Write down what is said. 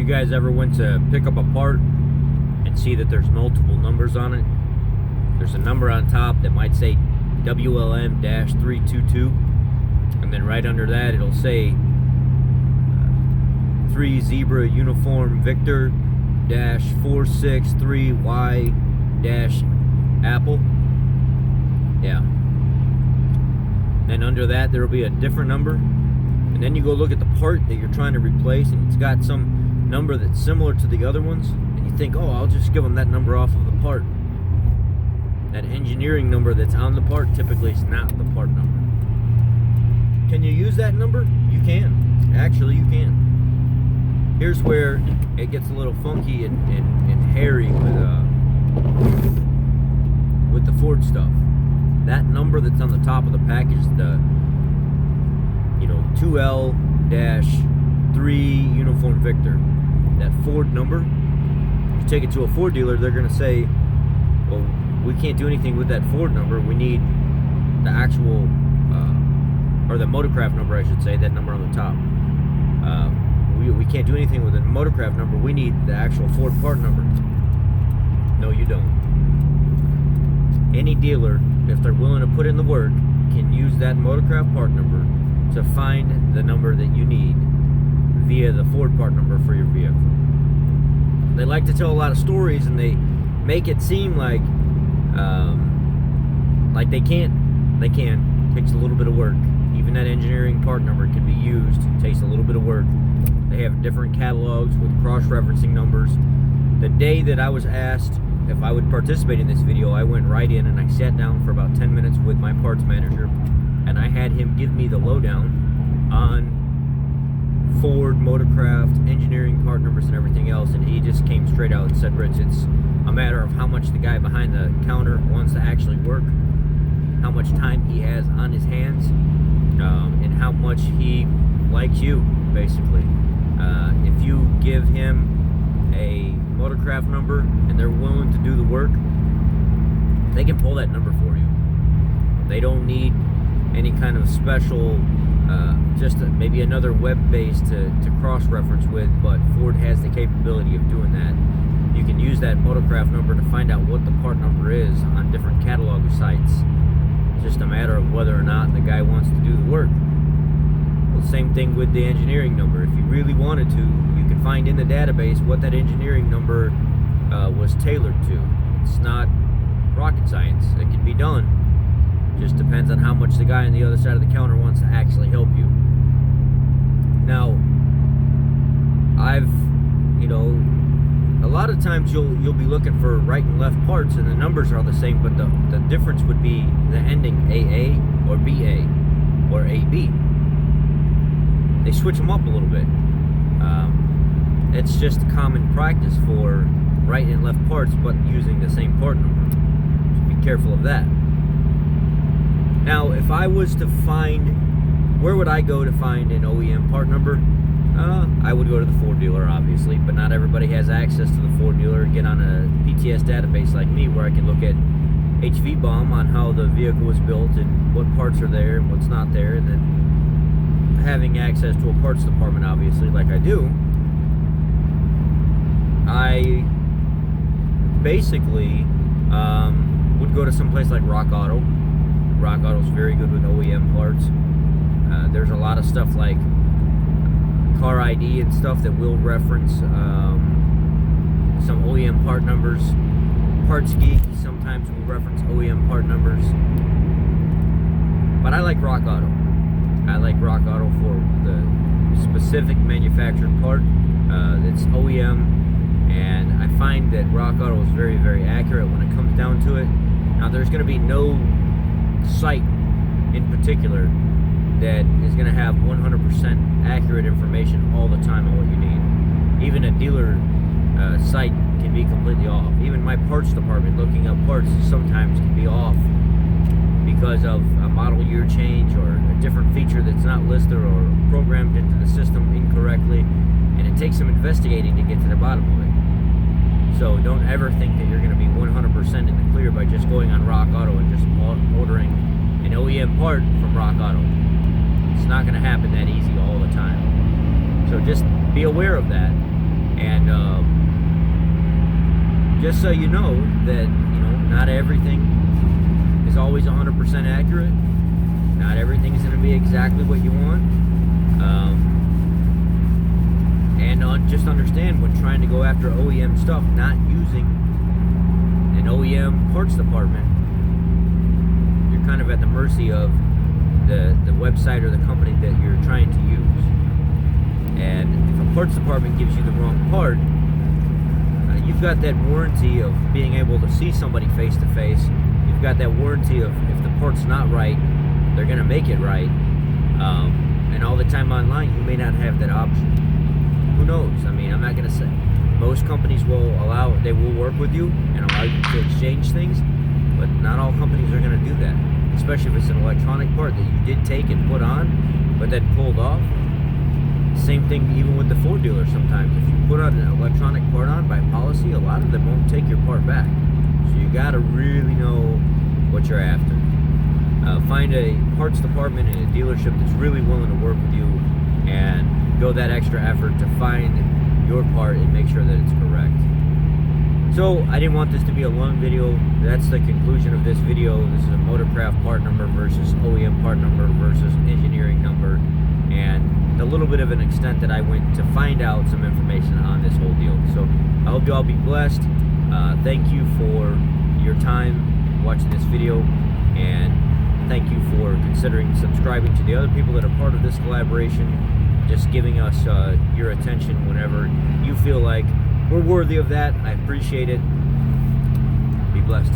you guys ever went to pick up a part and see that there's multiple numbers on it? There's a number on top that might say WLM-322, and then right under that it'll say 3 Zebra Uniform Victor -463Y Apple. Yeah. And under that there will be a different number, and then you go look at the part that you're trying to replace, and it's got some number that's similar to the other ones, and you think, oh, I'll just give them that number off of the part. That engineering number that's on the part typically is not the part number. Can you use that number? You can. Actually, you can. Here's where it gets a little funky and hairy with the Ford stuff. That number that's on the top of the package, the 2L-3 Uniform Victor, that Ford number, you take it to a Ford dealer, they're going to say, well, we can't do anything with that Ford number. We need the actual, or the Motorcraft number, I should say, that number on the top. We can't do anything with the Motorcraft number. We need the actual Ford part number. No, you don't. Any dealer, if they're willing to put in the work, can use that Motorcraft part number to find the number that you need via the Ford part number for your vehicle. They like to tell a lot of stories, and they make it seem like they can't. They can. It takes a little bit of work. Even that engineering part number can be used. It takes a little bit of work. They have different catalogs with cross-referencing numbers. The day that I was asked if I would participate in this video, I went right in and I sat down for about 10 minutes with my parts manager, and I had him give me the lowdown on Ford, Motorcraft, engineering part numbers and everything else, and he just came straight out and said, Rich, it's a matter of how much the guy behind the counter wants to actually work, how much time he has on his hands, and how much he likes you, basically. If you give him a Motorcraft number and they're willing to do the work, they can pull that number for you. They don't need any kind of special, just maybe another web base to cross-reference with, but Ford has the capability of doing that. You can use that Motorcraft number to find out what the part number is on different catalog sites. It's just a matter of whether or not the guy wants to do the work. Well, same thing with the engineering number. If you really wanted to, you can find in the database what that engineering number was tailored to. It's not rocket science. It can be done. Just depends on how much the guy on the other side of the counter wants to actually help you. Now, a lot of times you'll be looking for right and left parts, and the numbers are the same, but the difference would be the ending AA or BA or AB. They switch them up a little bit. It's just common practice for right and left parts, but using the same part number. So be careful of that. Now, if I was to find, where would I go to find an OEM part number? I would go to the Ford dealer, obviously, but not everybody has access to the Ford dealer. Get on a PTS database like me, where I can look at HV-BOM on how the vehicle was built and what parts are there and what's not there, and then having access to a parts department, obviously, like I do, I basically would go to some place like Rock Auto. Rock Auto's very good with OEM parts. There's a lot of stuff like Car ID and stuff that will reference some OEM part numbers. Parts Geek sometimes will reference OEM part numbers. But I like Rock Auto. I like Rock Auto for the specific manufactured part that's OEM, and I find that Rock Auto is very, very accurate when it comes down to it. Now, there's going to be no site in particular that is going to have 100% accurate information all the time on what you need. Even a dealer site can be completely off. Even my parts department looking up parts sometimes can be off because of a model year change or a different feature that's not listed or programmed into the system incorrectly, and it takes some investigating to get to the bottom of it. So don't ever think that you're going to be 100% in the clear by just going on Rock Auto and just ordering an OEM part from Rock Auto. It's not going to happen that easy all the time. So just be aware of that. And just so you know that, not everything is always 100% accurate. Not everything is going to be exactly what you want. And just understand, when trying to go after OEM stuff, not using an OEM parts department, you're kind of at the mercy of the website or the company that you're trying to use. And if a parts department gives you the wrong part, you've got that warranty of being able to see somebody face to face. You've got that warranty of, if the part's not right, they're going to make it right. And all the time online, you may not have that option. Who knows? I mean, I'm not going to say. Most companies will work with you and allow you to exchange things, but not all companies are going to do that. Especially if it's an electronic part that you did take and put on, but then pulled off. Same thing even with the Ford dealer sometimes. If you put an electronic part on by policy, a lot of them won't take your part back. So you got to really know what you're after. Find a parts department in a dealership that's really willing to work with you and go that extra effort to find your part and make sure that it's correct. So I didn't want this to be a long video. That's the conclusion of this video. This is a Motorcraft part number versus OEM part number versus engineering number, and a little bit of an extent that I went to find out some information on this whole deal. So I hope you all be blessed. Thank you for your time watching this video, and thank you for considering subscribing to the other people that are part of this collaboration, just giving us your attention whenever you feel like we're worthy of that. I appreciate it. Be blessed.